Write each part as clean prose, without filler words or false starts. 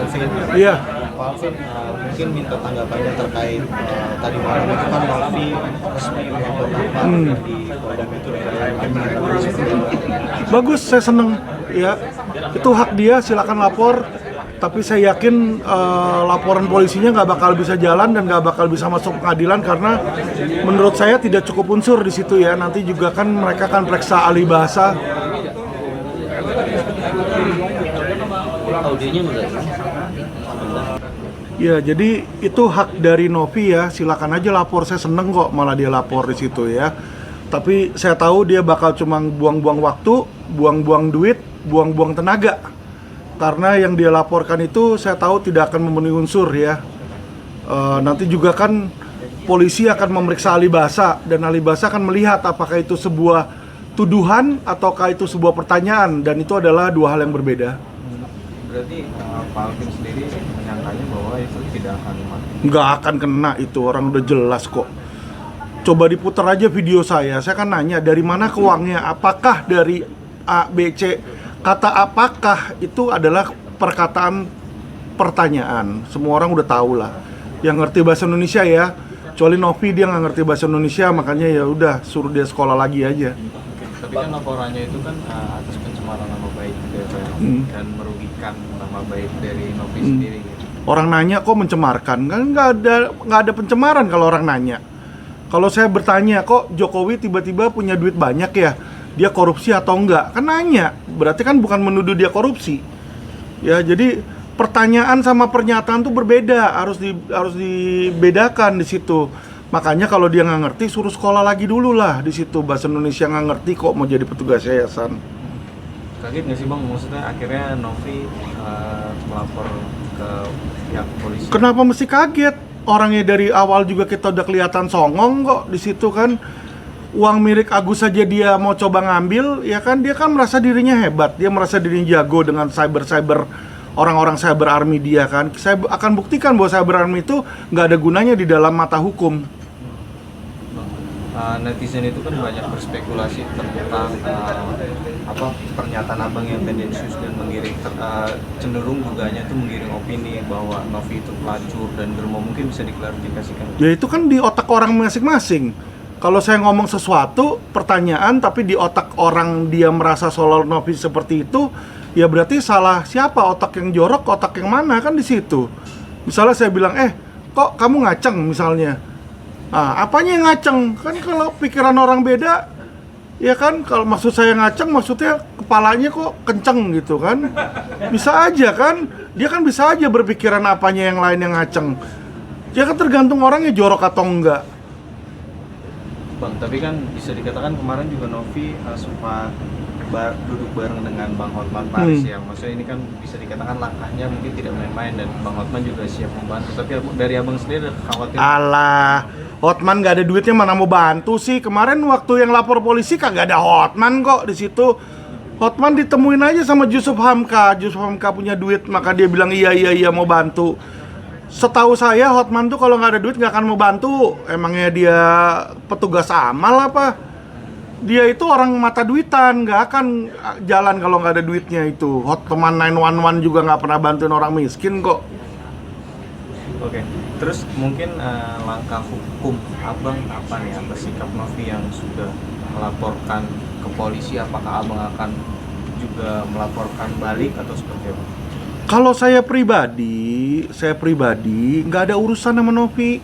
Alvin. Iya. Pak Alvin, mungkin minta tanggapannya terkait tadi malam itu kan Novi resmi melaporkan di Polda Metro Jaya. Bagus, saya seneng ya. Itu hak dia, silakan lapor. Tapi saya yakin laporan polisinya nggak bakal bisa jalan dan nggak bakal bisa masuk pengadilan karena menurut saya tidak cukup unsur di situ ya. Nanti juga kan mereka akan periksa ahli bahasa. Audionya enggak? Ya, jadi itu hak dari Novi ya. Silakan aja lapor, saya seneng kok malah dia lapor di situ ya. Tapi saya tahu dia bakal cuma buang-buang waktu, buang-buang duit, buang-buang tenaga. Karena yang dia laporkan itu saya tahu tidak akan memenuhi unsur ya. Nanti juga kan polisi akan memeriksa ahli bahasa dan ahli bahasa akan melihat apakah itu sebuah tuduhan ataukah itu sebuah pertanyaan, dan itu adalah dua hal yang berbeda. Berarti Pak Alvin sendiri menyangkanya bahwa itu tidak akan mati. Nggak akan kena, itu orang udah jelas kok. Coba diputar aja video saya kan nanya dari mana ke uangnya, apakah dari A, B, C. Kata apakah itu adalah perkataan pertanyaan. Semua orang udah tahu lah. Yang ngerti bahasa Indonesia ya. Kecuali Novi, dia nggak ngerti bahasa Indonesia, makanya ya udah suruh dia sekolah lagi aja. Tapi kan laporannya itu kan atas pencemaran nama baik dan merugikan nama baik dari Novi sendiri. Gitu. Orang nanya kok mencemarkan, kan nggak ada pencemaran kalau orang nanya. Kalau saya bertanya kok Jokowi tiba-tiba punya duit banyak ya, dia korupsi atau enggak? Kan nanya, berarti kan bukan menuduh dia korupsi. Ya, jadi pertanyaan sama pernyataan tuh berbeda, harus dibedakan di situ. Makanya kalau dia nggak ngerti, suruh sekolah lagi dulu lah di situ. Bahasa Indonesia nggak ngerti kok mau jadi petugas yayasan. Kaget nggak sih Bang, maksudnya akhirnya Novi melapor ke pihak polisi? Kenapa mesti kaget? Orangnya dari awal juga kita udah kelihatan songong kok di situ kan. Uang milik Agus saja dia mau coba ngambil, ya kan dia kan merasa dirinya hebat, dia merasa dirinya jago dengan cyber orang-orang cyber army dia kan. Saya akan buktikan bahwa cyber army itu nggak ada gunanya di dalam mata hukum. Netizen itu kan banyak berspekulasi tentang pernyataan abang yang tendensius dan menggiring cenderung duganya itu menggiring opini bahwa Novi itu pelacur dan dermo. Mungkin bisa diklarifikasikan? Ya itu kan di otak orang masing-masing. Kalau saya ngomong sesuatu pertanyaan tapi di otak orang dia merasa soal Novi seperti itu, ya berarti salah siapa? Otak yang jorok, otak yang mana, kan di situ. Misalnya saya bilang, kok kamu ngaceng misalnya. Nah, apanya yang ngaceng? Kan kalau pikiran orang beda, ya kan, kalau maksud saya ngaceng maksudnya kepalanya kok kenceng gitu kan. Bisa aja kan, dia kan bisa aja berpikiran apanya yang lain yang ngaceng. Ya kan tergantung orangnya jorok atau enggak. Bang, tapi kan bisa dikatakan kemarin juga Novi sempat duduk bareng dengan Bang Hotman Paris ya. Maksudnya ini kan bisa dikatakan langkahnya mungkin tidak main-main dan Bang Hotman juga siap membantu. Tapi dari abang sendiri khawatir? Alah, Hotman gak ada duitnya mana mau bantu sih. Kemarin waktu yang lapor polisi kagak ada Hotman kok di situ. Hotman ditemuin aja sama Yusuf Hamka. Yusuf Hamka punya duit maka dia bilang iya mau bantu. Setahu saya Hotman tuh kalau nggak ada duit nggak akan mau bantu. Emangnya dia petugas amal apa? Dia itu orang mata duitan, nggak akan jalan kalau nggak ada duitnya itu. Hotman 911 juga nggak pernah bantuin orang miskin kok. Oke, terus mungkin langkah hukum abang apa nih atas sikap Novi yang sudah melaporkan ke polisi? Apakah abang akan juga melaporkan balik atau seperti apa? Kalau saya pribadi nggak ada urusan sama Novi.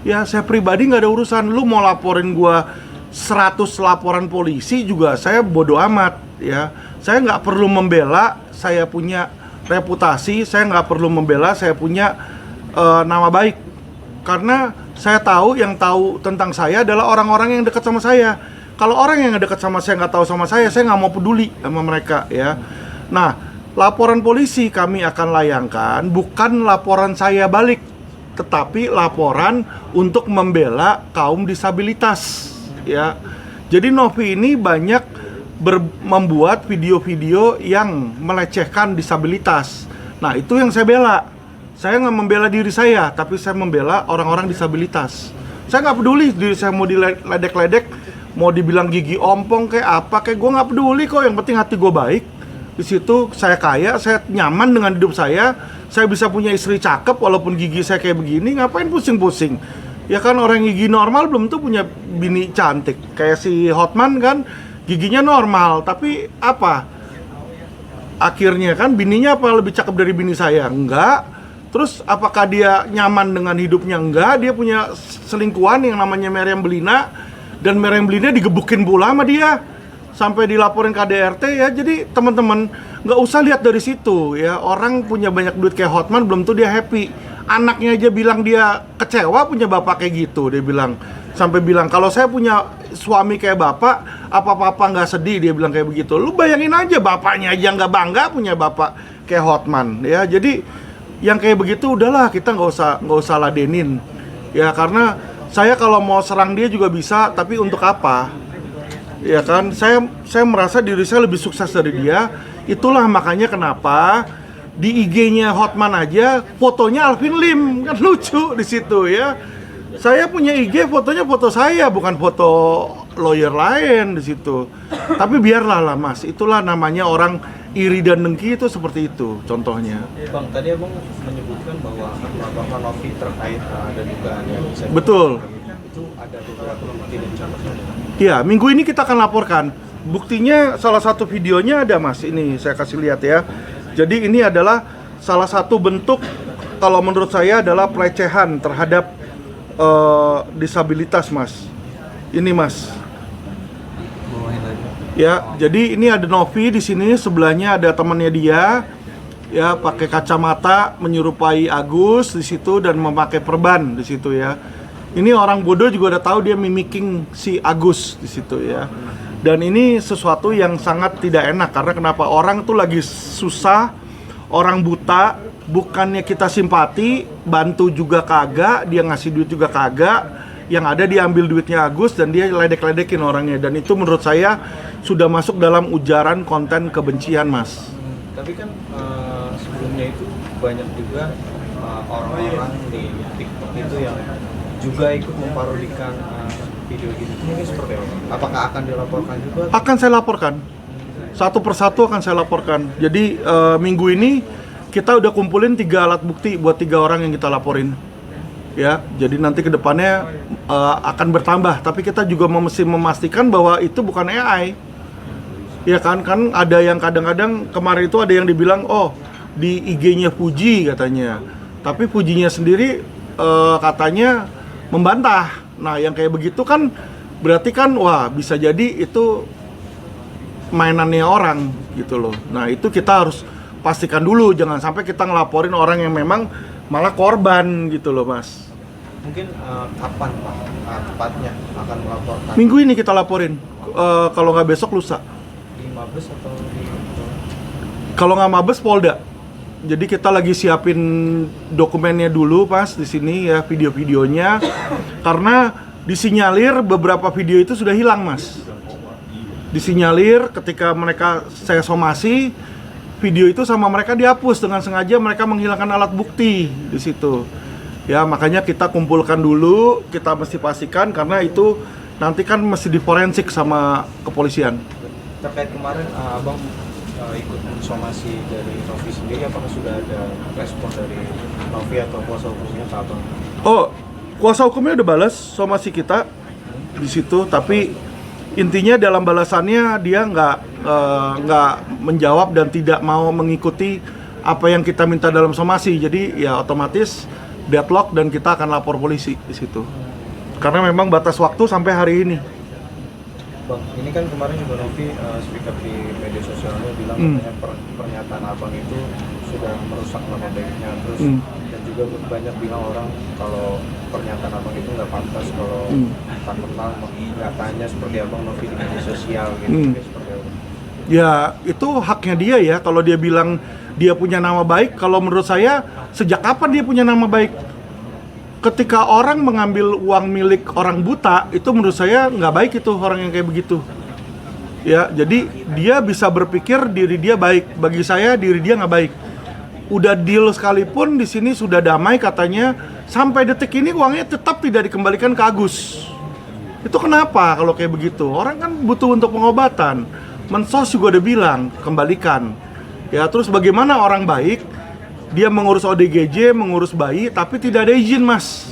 Ya saya pribadi nggak ada urusan. Lu mau laporin gua 100 laporan polisi juga saya bodo amat ya. Saya nggak perlu membela, saya punya reputasi. Saya nggak perlu membela, saya punya nama baik. Karena saya tahu yang tahu tentang saya adalah orang-orang yang dekat sama saya. Kalau orang yang dekat sama saya nggak tahu sama saya nggak mau peduli sama mereka ya. Nah, laporan polisi kami akan layangkan bukan laporan saya balik, tetapi laporan untuk membela kaum disabilitas ya. Jadi Novi ini banyak membuat video-video yang melecehkan disabilitas. Nah, itu yang saya bela. Saya nggak membela diri saya, tapi saya membela orang-orang disabilitas. Saya nggak peduli diri saya mau diledek-ledek, mau dibilang gigi ompong kayak apa, kayak gue nggak peduli kok. Yang penting hati gue baik. Di situ saya kaya, saya nyaman dengan hidup saya bisa punya istri cakep walaupun gigi saya kayak begini, ngapain pusing-pusing? Ya kan orang gigi normal belum tuh punya bini cantik. Kayak si Hotman kan giginya normal, tapi apa? Akhirnya kan bininya apa lebih cakep dari bini saya? Enggak. Terus apakah dia nyaman dengan hidupnya? Enggak. Dia punya selingkuhan yang namanya Meriam Belina, dan Meriam Belina digebukin pula sama dia sampai dilaporin ke ADRT ya. Jadi teman-teman nggak usah lihat dari situ ya. Orang punya banyak duit kayak Hotman belum tuh dia happy. Anaknya aja bilang dia kecewa punya bapak kayak gitu. Dia bilang, sampai bilang kalau saya punya suami kayak bapak, apa papa nggak sedih, dia bilang kayak begitu. Lu bayangin aja, bapaknya aja nggak bangga punya bapak kayak Hotman ya. Jadi yang kayak begitu udahlah, kita nggak usah ladenin ya, karena saya kalau mau serang dia juga bisa, tapi untuk apa ya kan? Saya merasa diri saya lebih sukses dari dia. Itulah makanya kenapa di IG-nya Hotman aja fotonya Alvin Lim, kan lucu di situ ya. Saya punya IG, fotonya foto saya, bukan foto lawyer lain di situ. Tapi biarlah lah Mas, itulah namanya orang iri dan dengki, itu seperti itu contohnya. Bang, tadi abang menyebutkan bahwa Bang Novi terkait ada dugaan yang bisa. Betul. Itu ada beberapa bukti dan catatan. Iya, minggu ini kita akan laporkan. Buktinya salah satu videonya ada Mas, ini saya kasih lihat ya. Jadi ini adalah salah satu bentuk, kalau menurut saya adalah pelecehan terhadap disabilitas Mas. Ini Mas. Ya, jadi ini ada Novi di sini, sebelahnya ada temannya dia. Ya, pakai kacamata menyerupai Agus di situ dan memakai perban di situ ya. Ini orang bodoh juga udah tahu dia mimicking si Agus di situ ya. Dan ini sesuatu yang sangat tidak enak, karena kenapa? Orang tuh lagi susah, orang buta, bukannya kita simpati, bantu juga kagak, dia ngasih duit juga kagak, yang ada diambil duitnya Agus dan dia ledek-ledekin orangnya, dan itu menurut saya sudah masuk dalam ujaran konten kebencian Mas. Tapi kan sebelumnya itu banyak juga orang-orang di TikTok itu yang juga ikut memparodikan video gitu. Ini seperti apa? Apakah akan dilaporkan juga? Akan saya laporkan. Satu persatu akan saya laporkan. Jadi minggu ini kita udah kumpulin 3 alat bukti buat 3 orang yang kita laporin. Ya, jadi nanti kedepannya akan bertambah. Tapi kita juga mesti memastikan bahwa itu bukan AI. Ya kan ada yang kadang-kadang kemarin itu ada yang dibilang, oh di IG-nya Fuji katanya. Tapi Fujinya sendiri katanya membantah. Nah, yang kayak begitu kan berarti kan wah bisa jadi itu mainannya orang gitu loh. Nah, itu kita harus pastikan dulu, jangan sampai kita ngelaporin orang yang memang malah korban gitu loh Mas. Mungkin kapan Pak tepatnya akan melaporkan? Minggu ini kita laporin, kalau nggak besok lusa. Di Mabes atau di? Kalau nggak Mabes, Polda. Jadi kita lagi siapin dokumennya dulu Pas di sini ya, video-videonya, karena disinyalir beberapa video itu sudah hilang Mas. Disinyalir ketika saya somasi, video itu sama mereka dihapus dengan sengaja, mereka menghilangkan alat bukti di situ. Ya makanya kita kumpulkan dulu, kita mesti pastikan, karena itu nanti kan mesti diforensik sama kepolisian. Terkait kemarin abang ikut somasi dari Novi sendiri, apakah sudah ada respon dari Novi atau kuasa hukumnya ke abang? Oh, kuasa hukumnya udah balas somasi kita di situ, tapi intinya dalam balasannya dia nggak menjawab dan tidak mau mengikuti apa yang kita minta dalam somasi. Jadi ya otomatis deadlock dan kita akan lapor polisi di situ. Karena memang batas waktu sampai hari ini. Bang, ini kan kemarin juga Novi speak up di media sosialnya bilang katanya pernyataan abang itu sudah merusak nama baiknya, terus dan juga banyak bilang orang kalau pernyataan abang itu nggak pantas kalau tak kenal nggak tanya seperti abang Novi di media sosial gitu. Seperti apa? Ya itu haknya dia ya, kalau dia bilang dia punya nama baik. Kalau menurut saya, sejak kapan dia punya nama baik? Ketika orang mengambil uang milik orang buta, itu menurut saya nggak baik itu orang yang kayak begitu. Ya, jadi dia bisa berpikir diri dia baik. Bagi saya diri dia nggak baik. Udah deal sekalipun di sini sudah damai katanya, sampai detik ini uangnya tetap tidak dikembalikan ke Agus. Itu kenapa kalau kayak begitu? Orang kan butuh untuk pengobatan. Mensos juga udah bilang kembalikan. Ya, terus bagaimana orang baik dia mengurus ODGJ, mengurus bayi, tapi tidak ada izin, Mas.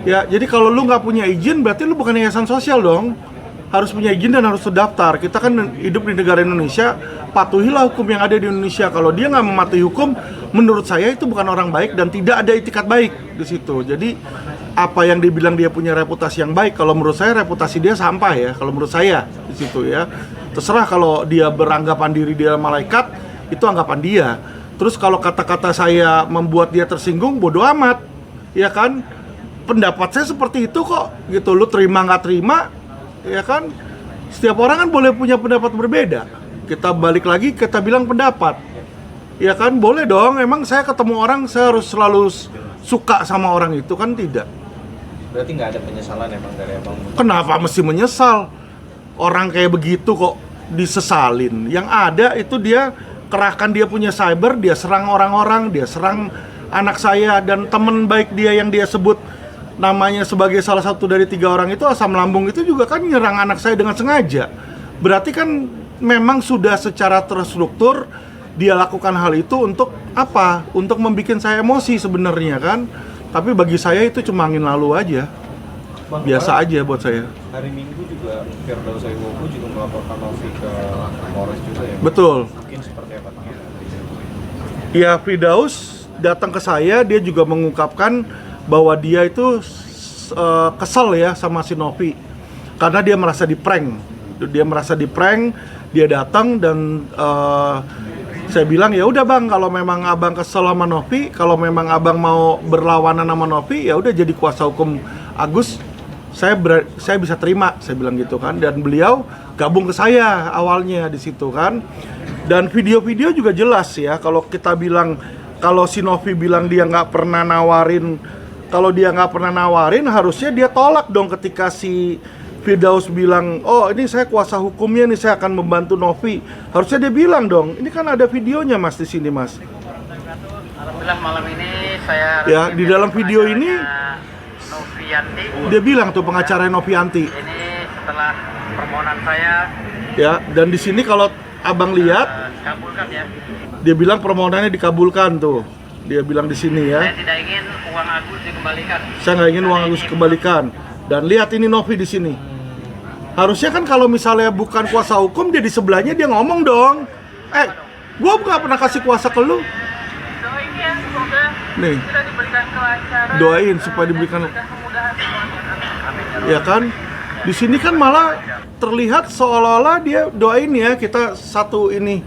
Ya, jadi kalau lu nggak punya izin, berarti lu bukan yayasan sosial dong. Harus punya izin dan harus terdaftar. Kita kan hidup di negara Indonesia, patuhilah hukum yang ada di Indonesia. Kalau dia nggak mematuhi hukum, menurut saya itu bukan orang baik dan tidak ada itikat baik di situ. Jadi apa yang dibilang dia punya reputasi yang baik, kalau menurut saya reputasi dia sampah ya. Kalau menurut saya di situ ya. Terserah kalau dia beranggapan diri dia malaikat, itu anggapan dia. Terus kalau kata-kata saya membuat dia tersinggung, bodoh amat, ya kan? Pendapat saya seperti itu kok, gitu. Lu terima nggak terima, ya kan? Setiap orang kan boleh punya pendapat berbeda. Kita balik lagi, kita bilang pendapat, ya kan? Boleh dong. Emang saya ketemu orang, saya harus selalu suka sama orang itu kan tidak? Berarti nggak ada penyesalan emang dari abang? Kenapa mesti menyesal? Orang kayak begitu kok disesalin. Yang ada itu dia kerahkan dia punya cyber, dia serang orang-orang, dia serang anak saya dan teman baik dia yang dia sebut namanya sebagai salah satu dari 3 orang itu, asam lambung itu juga kan nyerang anak saya dengan sengaja. Berarti kan memang sudah secara terstruktur dia lakukan hal itu untuk apa? Untuk membuat saya emosi sebenarnya kan. Tapi bagi saya itu cuma angin lalu aja. Bang, Biasa aja buat saya. Hari Minggu juga Firdaus Wibowo juga melaporkan Novi ke Polres juga ya? Betul. Mungkin seperti apa? Ya, Firdaus datang ke saya, dia juga mengungkapkan bahwa dia itu kesel ya sama si Novi karena dia merasa di-prank. Dia datang dan saya bilang ya udah Bang, kalau memang Abang kesel sama Novi, kalau memang Abang mau berlawanan sama Novi, ya udah jadi kuasa hukum Agus, saya bisa terima, saya bilang gitu kan. Dan beliau gabung ke saya awalnya di situ kan. Dan video-video juga jelas ya, kalau kita bilang, kalau si Novi bilang dia nggak pernah nawarin, kalau dia nggak pernah nawarin, harusnya dia tolak dong ketika si Firdaus bilang, oh ini saya kuasa hukumnya nih, saya akan membantu Novi. Harusnya dia bilang dong, ini kan ada videonya Mas di sini Mas. Alhamdulillah malam ini saya Ya, di dalam video ini Novianti. dia bilang tuh pengacara Novianti. Ini setelah permohonan saya Ya, dan di sini kalau Abang lihat, kabulkan ya. dia bilang permohonannya dikabulkan tuh. Dia bilang di sini ya. Saya tidak ingin uang Agus dikembalikan. Saya nggak ingin uang Agus kembalikan. Dan lihat ini Novi di sini. Harusnya kan kalau misalnya bukan kuasa hukum, dia di sebelahnya dia ngomong dong. Gua nggak pernah kasih kuasa ke lu. Doain ya, semoga Nih, kita diberikan kelancaran. doain supaya diberikan. Kemudahan. Ya kan? Di sini kan malah terlihat seolah-olah dia doain ya kita satu ini.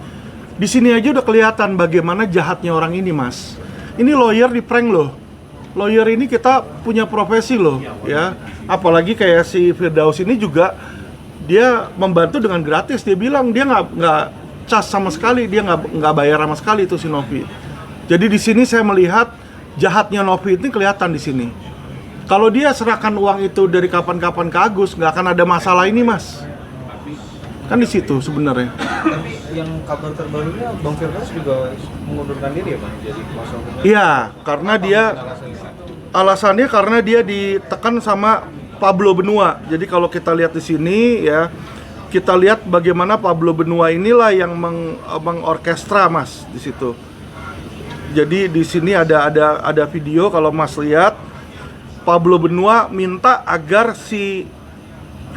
Di sini aja udah kelihatan bagaimana jahatnya orang ini, Mas. Ini lawyer di prank loh. Lawyer ini kita punya profesi loh, ya. Apalagi kayak si Firdaus ini juga dia membantu dengan gratis. Dia bilang dia nggak cas sama sekali, dia nggak bayar sama sekali itu si Novi. Jadi di sini saya melihat jahatnya Novi ini kelihatan di sini. Kalau dia serahkan uang itu dari kapan-kapan ke Agus, nggak akan ada masalah ini, Mas. Kan di situ sebenarnya. Tapi yang kabar terbarunya Bang Firdaus juga mengundurkan diri ya Bang, jadi kuasa hukumnya? Iya, karena dia alasannya karena dia ditekan sama Pablo Benua. Jadi kalau kita lihat di sini ya, kita lihat bagaimana Pablo Benua inilah yang mengorkestra Mas di situ. Jadi di sini ada video kalau Mas lihat, Pablo Benua minta agar si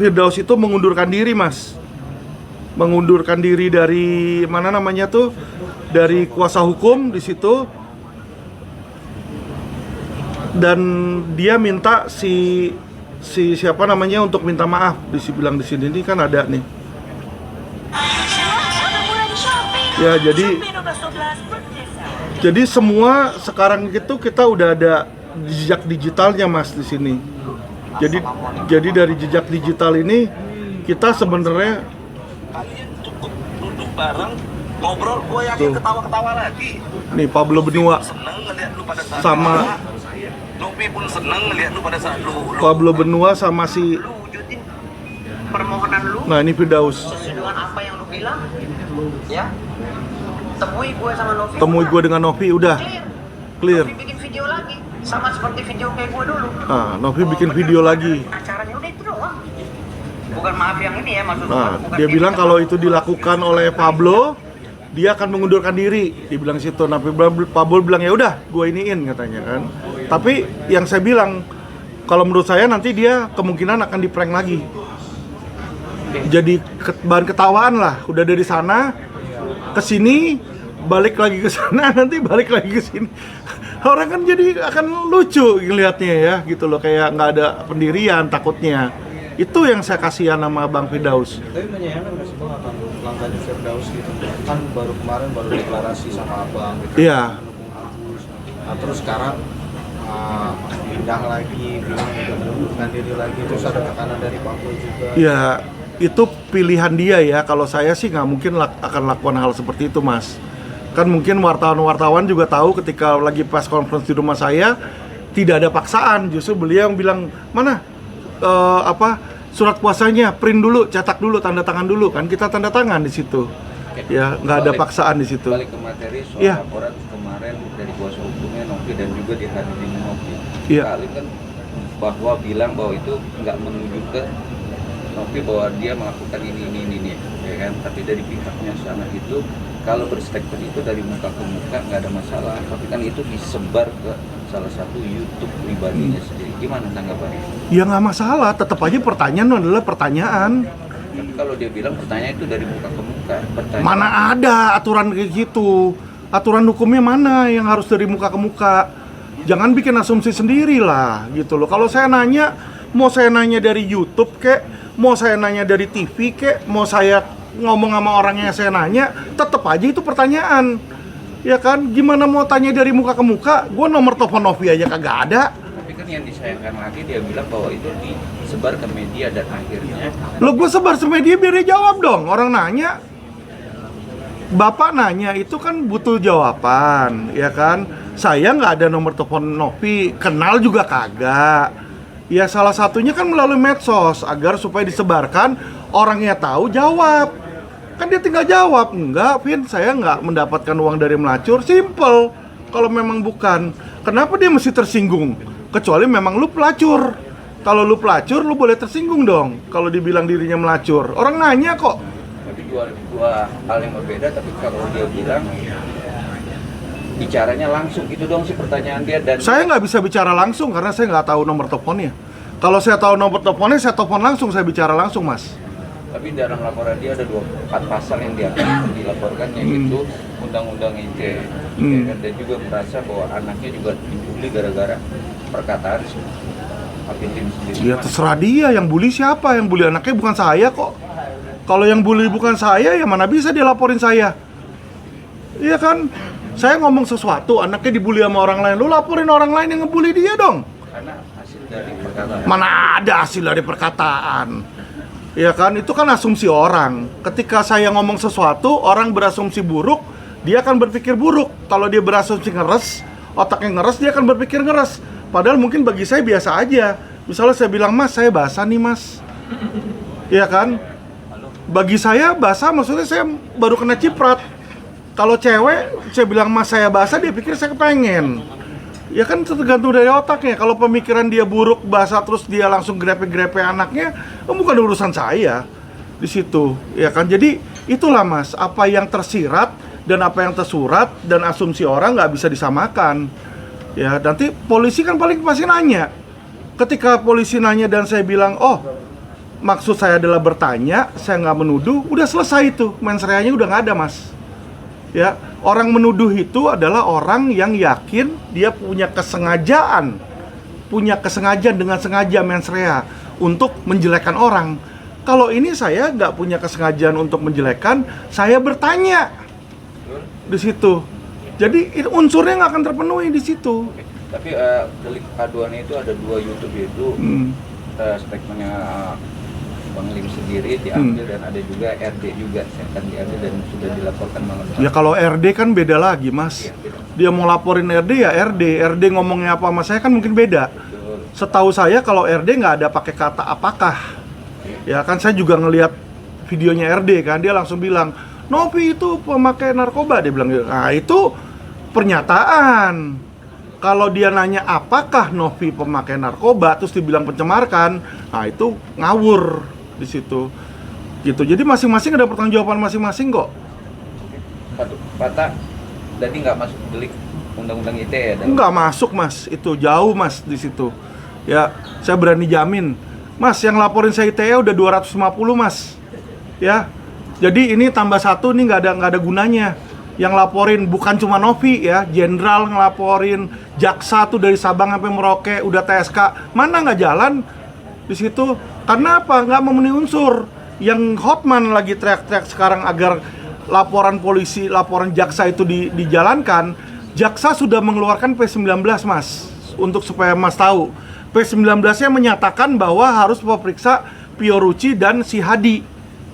Firdaus itu mengundurkan diri Mas. Mengundurkan diri dari mana namanya tuh, dari kuasa hukum di situ, dan dia minta si siapa namanya untuk minta maaf. Bilang di sini ini kan ada nih. Ya jadi semua sekarang itu kita udah ada jejak digitalnya Mas di sini. Jadi dari jejak digital ini kita sebenarnya kalian cukup duduk bareng ngobrol, gue yakin ketawa-ketawa lagi. Nih Pablo Benua Seneng ngeliat lu pada saat sama Novi pun seneng ngeliat lu pada saat lu Pablo Benua sama si, Lu wujudin permohonan lu nah ini Firdaus. sesuai dengan apa yang lu bilang. Ya. Temui gue sama Novi. Temui gue dengan Novi udah clear. Novi bikin video lagi sama seperti video kayak gue dulu. Nah, Novi bikin video lagi. Acaranya udah itu doang. Bukan maaf yang ini ya, maksud Nah, bukan dia kayak bilang gitu. kalau itu dilakukan oleh Pablo, dia akan mengundurkan diri, dibilang situ. Nah, Pak Bol bilang ya udah, gue iniin katanya kan. Tapi yang saya bilang, kalau menurut saya nanti dia kemungkinan akan di-prank lagi. Jadi bahan ketawaan lah, udah dari sana ke sini, balik lagi ke sana, nanti balik lagi ke sini. Orang kan jadi akan lucu ngelihatnya ya, gitu loh, kayak nggak ada pendirian takutnya. Itu yang saya kasihan sama Bang Firdaus. Tapi menyayangkan nggak sih Bang akan langkahnya Firdaus gitu? Kan kemarin baru deklarasi sama Abang gitu. Iya. Mendukung Agus. Nah terus sekarang pindah lagi, bilang udah mengundurkan diri lagi, terus ada tekanan dari Pak Boy juga. Ya, itu pilihan dia ya. Kalau saya sih nggak mungkin akan lakukan hal seperti itu, Mas. Kan mungkin wartawan-wartawan juga tahu ketika lagi press conference di rumah saya tidak ada paksaan. Justru beliau yang bilang, mana surat kuasanya, print dulu, cetak dulu, tanda tangan dulu, kan kita tanda tangan di situ. Ya, nggak ada paksaan di situ. Balik ke materi soal Iya. laporan kemarin dari kuasa hukumnya Novi dan juga dihadirin Novi. Iya. Kali kan bahwa bilang bahwa itu nggak menuju ke Novi bahwa dia melakukan ini, ya kan? Tapi dari pihaknya sana itu kalau berstatement itu dari muka ke muka nggak ada masalah. Tapi kan itu disebar ke salah satu YouTube pribadinya sendiri. Gimana tanggapannya? Ya nggak masalah, tetap aja pertanyaan adalah pertanyaan. Tapi kalau dia bilang pertanyaan itu dari muka ke muka, pertanyaan Mana ada aturan kayak gitu? Aturan hukumnya mana yang harus dari muka ke muka? Jangan bikin asumsi sendiri lah, gitu loh. Kalau saya nanya, mau saya nanya dari YouTube kek, mau saya nanya dari TV kek, mau saya ngomong sama orangnya saya nanya, tetap aja itu pertanyaan. Ya kan, gimana mau tanya dari muka ke muka? Gue nomor telepon Novi aja kagak ada. tapi kan yang disayangkan lagi dia bilang bahwa itu disebar ke media dan akhirnya Lo gue sebar ke media biar dia jawab dong. Orang nanya, Bapak nanya itu kan butuh jawaban, ya kan? Saya nggak ada nomor telepon Novi, kenal juga kagak. Ya salah satunya kan melalui medsos agar supaya disebarkan, orangnya tahu jawab. Kan dia tinggal jawab, enggak, Vin, saya nggak mendapatkan uang dari melacur, simple. Kalau memang bukan, kenapa dia mesti tersinggung? Kecuali memang lu pelacur. Kalau lu pelacur, lu boleh tersinggung dong. Kalau dibilang dirinya melacur, orang nanya kok. tapi dua hal yang berbeda. Tapi kalau dia bilang bicaranya langsung, itu dong sih pertanyaan dia. Dan Saya nggak bisa bicara langsung karena saya nggak tahu nomor teleponnya. Kalau saya tahu nomor teleponnya, saya telepon langsung, saya bicara langsung, Mas. tapi dalam laporan dia ada 4 pasal yang dia akan dilaporkan, yaitu undang-undang ITE, ya kan? Dan juga merasa bahwa anaknya juga dibully gara-gara perkataan Alvin sendiri. Ya terserah dia, yang bully siapa? Yang bully anaknya bukan saya kok. Kalau yang bully bukan saya, ya mana bisa dia laporin saya? Iya kan? Saya ngomong sesuatu, anaknya dibully sama orang lain, lu laporin orang lain yang ngebully dia dong. Karena hasil dari perkataan. Mana ada hasil dari perkataan? Ya kan, itu kan asumsi orang. Ketika saya ngomong sesuatu, orang berasumsi buruk, dia akan berpikir buruk. Kalau dia berasumsi ngeres, otaknya ngeres, dia akan berpikir ngeres. Padahal mungkin bagi saya biasa aja. Misalnya saya bilang, Mas, saya basah nih, Mas. Ya kan? Bagi saya basah maksudnya saya baru kena ciprat. Kalau cewek, saya bilang, Mas, saya basah, dia pikir saya kepengen. Ya kan tergantung dari otaknya. Kalau pemikiran dia buruk, basah, terus dia langsung grepe-grepe anaknya, bukan urusan saya di situ. Ya kan, jadi itulah, Mas, apa yang tersirat dan apa yang tersurat dan asumsi orang nggak bisa disamakan. Ya, nanti polisi kan paling pasti nanya. Ketika polisi nanya dan saya bilang, oh, maksud saya adalah bertanya, saya nggak menuduh, udah selesai itu, mens reanya udah nggak ada, Mas. Ya, orang menuduh itu adalah orang yang yakin dia punya kesengajaan dengan sengaja mens rea untuk menjelekkan orang. Kalau ini saya nggak punya kesengajaan untuk menjelekkan, saya bertanya di situ. Jadi unsurnya nggak akan terpenuhi di situ. Tapi delik aduannya itu ada 2 YouTube, yaitu statementnya Bang Lim sendiri diambil dan ada juga RD juga akan diambil dan sudah dilaporkan malam. Ya kalau RD kan beda lagi, Mas. Dia mau laporin RD ya RD ngomongnya apa sama saya kan mungkin beda. Setahu saya kalau RD nggak ada pakai kata apakah. Ya kan saya juga ngelihat videonya RD kan, dia langsung bilang, Novi itu pemakai narkoba, dia bilang gitu. Nah itu pernyataan. Kalau dia nanya apakah Novi pemakai narkoba terus dibilang pencemarkan, nah itu ngawur di situ. Gitu. Jadi masing-masing ada pertanggungjawaban masing-masing kok. patah, jadi nggak masuk delik undang-undang ITE ya? Nggak masuk mas, itu jauh mas di situ. Ya, saya berani jamin. Mas, yang laporin saya ITE udah 250 mas. Ya, jadi ini tambah satu nih nggak ada gunanya. Yang laporin bukan cuma Novi ya, Jenderal ngelaporin, jaksa tuh dari Sabang sampai Merauke, udah TSK, mana nggak jalan di situ? Karena apa? Nggak memenuhi unsur. Yang Hotman lagi teriak-teriak sekarang agar laporan polisi, laporan jaksa itu dijalankan. Jaksa sudah mengeluarkan P19 mas, untuk supaya mas tahu. P19-nya menyatakan bahwa harus memeriksa Fiorucci dan si Hadi.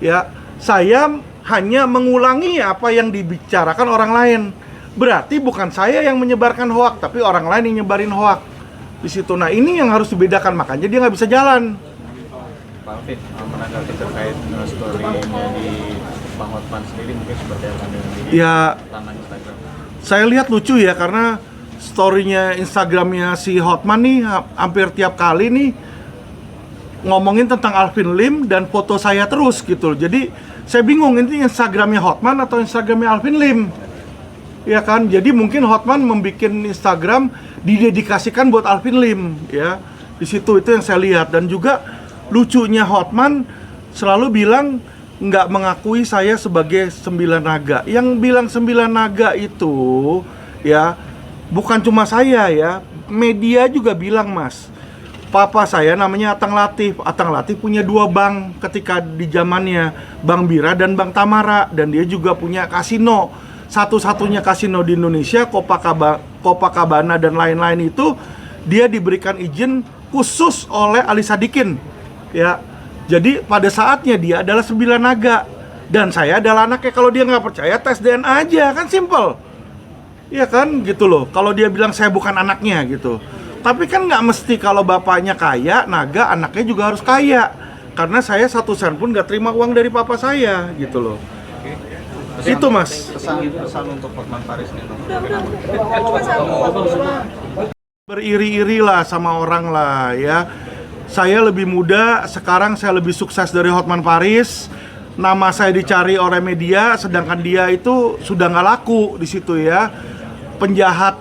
Ya, saya hanya mengulangi apa yang dibicarakan orang lain. Berarti bukan saya yang menyebarkan hoak, tapi orang lain yang nyebarin hoak di situ. Nah, ini yang harus dibedakan, makanya dia nggak bisa jalan. Pak Alvin, menanggapi terkait story-nya di Bang Hotman sendiri mungkin seperti apa dengan ini? Ya, Tanah Instagram. saya lihat lucu ya, karena story-nya Instagramnya si Hotman nih hampir tiap kali nih ngomongin tentang Alvin Lim dan foto saya terus gitu. Jadi saya bingung, ini Instagramnya Hotman atau Instagramnya Alvin Lim? Ya kan, jadi mungkin Hotman membuat Instagram didedikasikan buat Alvin Lim ya. Di situ itu yang saya lihat. Dan juga lucunya Hotman selalu bilang nggak mengakui saya sebagai 9 naga. Yang bilang 9 naga itu ya bukan cuma saya ya, media juga bilang mas. Papa saya namanya Atang Latif. Atang Latif punya 2 bank ketika di zamannya, Bank Bira dan Bank Tamara, dan dia juga punya kasino. Satu-satunya kasino di Indonesia, Copacabana dan lain-lain itu dia diberikan izin khusus oleh Ali Sadikin. Ya. Jadi pada saatnya dia adalah 9 naga dan saya adalah anaknya. Kalau dia nggak percaya, tes DNA aja, kan simple. Iya kan, gitu loh. Kalau dia bilang saya bukan anaknya gitu. Tapi kan nggak mesti kalau bapaknya kaya, naga, anaknya juga harus kaya. Karena saya 1 sen pun nggak terima uang dari papa saya, gitu loh. Itu mas. Pesan untuk Hotman Paris nih, Beriri-iri lah sama orang lah ya. Saya lebih muda, sekarang saya lebih sukses dari Hotman Paris. Nama saya dicari oleh media, sedangkan dia itu sudah nggak laku di situ ya. Penjahat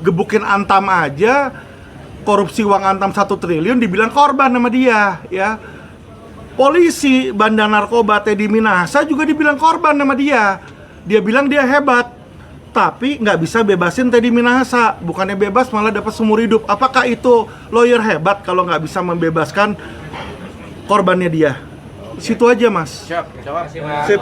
gebukin Antam aja, korupsi uang Antam 1 triliun dibilang korban sama dia ya. Polisi bandar narkoba Teddy Minahasa juga dibilang korban sama dia. Dia bilang dia hebat, tapi nggak bisa bebasin Teddy Minahasa. Bukannya bebas malah dapat seumur hidup. Apakah itu lawyer hebat kalau nggak bisa membebaskan korbannya dia? Situ aja mas. Siap, Sip.